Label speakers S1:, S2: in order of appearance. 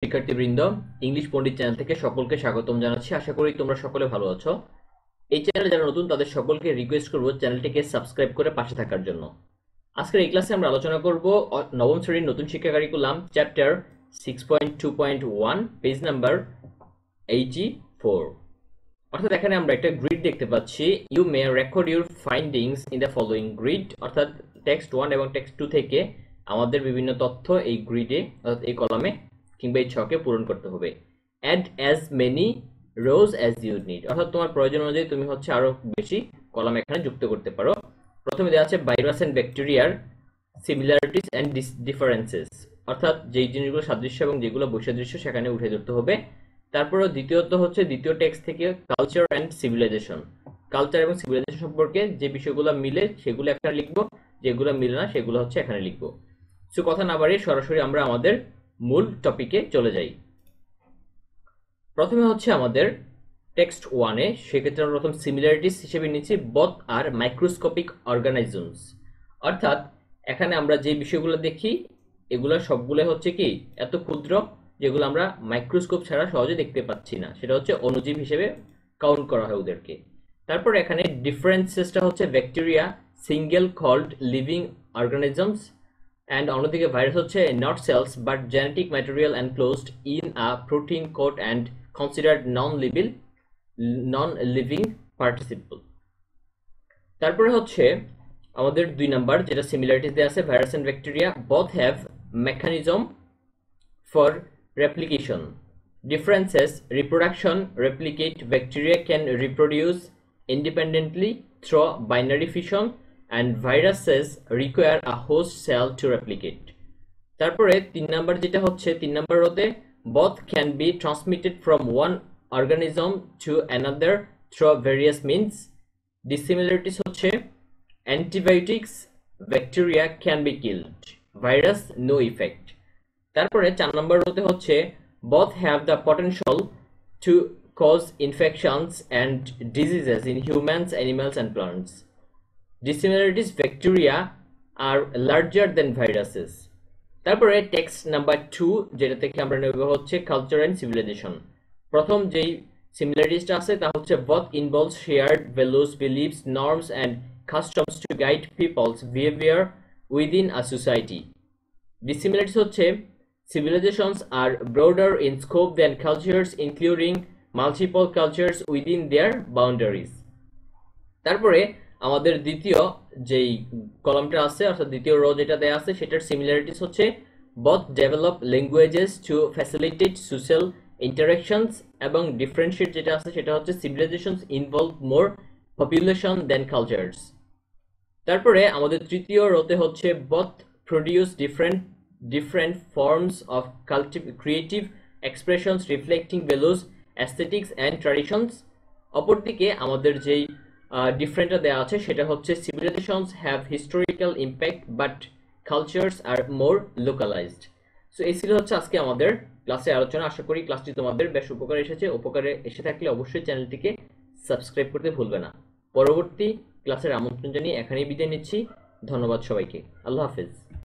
S1: শিক্ষার্থীবৃন্দ, ইংলিশ পণ্ডিত চ্যানেল থেকে সকলকে স্বাগতম জানাচ্ছি। আশা করি তোমরা সকলে ভালো আছো। এই চ্যানেলে যারা নতুন তাদের সকলকে রিকোয়েস্ট করব চ্যানেলটিকে সাবস্ক্রাইব করে পাশে থাকার জন্য। আজকের এই ক্লাসে আমরা আলোচনা করব নবম শ্রেণীর নতুন শিক্ষা কারিকুলাম চ্যাপ্টার 6.2.1 পেজ নাম্বার 84। অর্থাৎ এখানে আমরা একটা গ্রিড দেখতে পাচ্ছি। You may record your findings in the following grid. অর্থাৎ টেক্সট 1 এবং টেক্সট 2 থেকে আমাদের বিভিন্ন তথ্য এই গ্রিডে অর্থাৎ এই কলামে কিংবা এই ছকে পূরণ করতে হবে। Add as many rows as you need, অর্থাৎ তোমার প্রয়োজন অনুযায়ী তুমি হচ্ছে আরো বেশি কলাম এখানে যুক্ত করতে পারো। প্রথমে দেওয়া আছে ভাইরাস এন্ড ব্যাকটেরিয়ার সিমিলারিটিস এন্ড ডিফারেন্সেস, অর্থাৎ যেই জিনিসগুলো সাদৃশ্য এবং যেগুলো বৈসাদৃশ্য সেখানে উঠে ধরতে হবে। তারপরে দ্বিতীয়ত হচ্ছে দ্বিতীয় টেক্সট থেকে কালচার অ্যান্ড সিভিলাইজেশন, কালচার এবং সিভিলাইজেশন সম্পর্কে যে বিষয়গুলো মিলে সেগুলো এখানে লিখবো, যেগুলো মিলে না সেগুলো হচ্ছে এখানে লিখবো। সো কথা না বাড়িয়ে সরাসরি আমরা আমাদের মূল টপিকে চলে যাই। প্রথমে হচ্ছে আমাদের টেক্সট 1-এ, সেক্ষেত্রে আমরা প্রথম সিমিলারিটিস হিসেবে নিচ্ছি বোথ আর মাইক্রোস্কোপিক অর্গানিজমস। অর্থাৎ এখানে আমরা যে বিষয়গুলো দেখি এগুলো সবগুলো হচ্ছে কি এত ক্ষুদ্র যেগুলো আমরা মাইক্রোস্কোপ ছাড়া সহজে দেখতে পাচ্ছি না, সেটা হচ্ছে অণুজীব হিসেবে কাউন্ট করা হয় ওদেরকে। তারপর এখানে ডিফারেন্সেসটা হচ্ছে bacteria single celled living organisms, and অন্যদিকে ভাইরাস হচ্ছে not cells but genetic material enclosed in a protein coat and considered non-living participle। তারপরে হচ্ছে আমাদের 2 নাম্বার যেটা সিমিলারিটিস দেয়া আছে, virus and bacteria both have mechanism for replication. Differences: reproduction, replicate. Bacteria can reproduce independently through binary fission and viruses require a host cell to replicate. তারপরে 3 number যেটা হচ্ছে 3 number রোতে both can be transmitted from one organism to another through various means. Dissimilarities হচ্ছে antibiotics, bacteria can be killed, virus no effect. তারপরে 4 number রোতে হচ্ছে both have the potential to cause infections and diseases in humans, animals and plants. Dissimilarities: bacteria are larger than viruses. তারপরে text number 2 যেটা থেকে আমরা নেব হচ্ছে culture and civilisation. প্রথম যেই সিমিলারিটিসটা আছে তা হচ্ছে both involves shared values, beliefs, norms and customs to guide people's behavior within a society. Dissimilarities হচ্ছে civilizations are broader in scope than cultures, including multiple cultures within their boundaries. তারপরে আমাদের দ্বিতীয় যেই কলামটা আছে অর্থাৎ দ্বিতীয় রো যেটা দেয়া আছে সেটার সিমিলারিটিস হচ্ছে both develop languages to facilitate social interactions এবং ডিফারেন্সিয়েট যেটা আছে সেটা হচ্ছে civilizations involve more population than cultures. তারপরে আমাদের তৃতীয় রোতে হচ্ছে both produce different forms of creative expressions reflecting values, aesthetics and traditions. অপরদিকে আমাদের যেই ডিফারেন্টটা দেওয়া আছে সেটা হচ্ছে civilizations have historical impact but cultures are more localized. So এই ছিল হচ্ছে আজকে আমাদের ক্লাসে আলোচনা। আশা করি ক্লাসটি তোমাদের বেশ উপকারে এসেছে। উপকারে এসে থাকলে অবশ্যই চ্যানেলটিকে সাবস্ক্রাইব করতে ভুলবে না। পরবর্তী ক্লাসের আমন্ত্রণ জানিয়ে এখানেই বিদায় নিচ্ছি। ধন্যবাদ সবাইকে। আল্লাহ হাফেজ।